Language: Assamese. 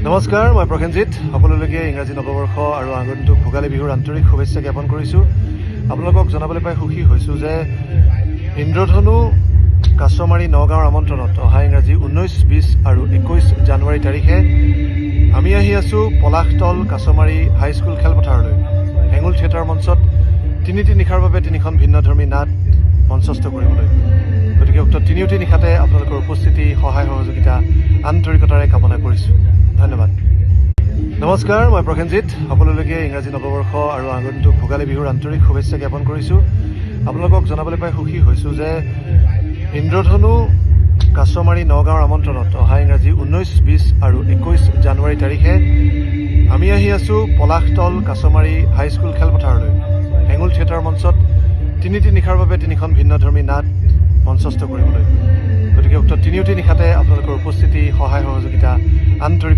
নমস্কাৰ, মই প্ৰসেনজিৎ। সকলোলৈকে ইংৰাজী নৱবৰ্ষ আৰু আগন্তুক ভোগালী বিহুৰ আন্তৰিক শুভেচ্ছা জ্ঞাপন কৰিছোঁ। আপোনালোকক জনাবলৈ পাই সুখী হৈছোঁ যে ইন্দ্ৰধনু কাছমাৰী নগাঁৱৰ আমন্ত্ৰণত অহা ইংৰাজী 19, 20 আৰু 21 জানুৱাৰী তাৰিখে আমি আহি আছোঁ পলাশতল কাছমাৰী হাইস্কুল খেলপথাৰলৈ। হেঙুল থিয়েটাৰ মঞ্চত তিনিটি নিশাৰ বাবে তিনিখন ভিন্নধৰ্মী নাট মঞ্চস্থ কৰিবলৈ। গতিকে উক্ত তিনিওটি নিশাতে আপোনালোকৰ উপস্থিতি, সহায় সহযোগিতা আন্তৰিকতাৰে কামনা কৰিছোঁ। ধন্যবাদ। নমস্কাৰ, মই প্ৰসেনজিৎ। সকলোলৈকে ইংৰাজী নৱবৰ্ষ আৰু আগন্তুক ভোগালী বিহুৰ আন্তৰিক শুভেচ্ছা জ্ঞাপন কৰিছোঁ। আপোনালোকক জনাবলৈ পাই সুখী হৈছোঁ যে ইন্দ্ৰধনু কাছমাৰী নগাঁৱৰ আমন্ত্ৰণত অহা ইংৰাজী 19, 20 আৰু 21 জানুৱাৰী তাৰিখে আমি আহি আছোঁ পলাশতল কাছমাৰী হাইস্কুল খেলপথাৰলৈ। হেঙুল থিয়েটাৰ মঞ্চত তিনিটি নিশাৰ বাবে তিনিখন ভিন্নধৰ্মী নাট মঞ্চস্থ কৰিবলৈ। গতিকে উক্ত তিনিওটি নিশাতে আপোনালোকৰ উপস্থিতি, সহায় সহযোগিতা আন্তৰিক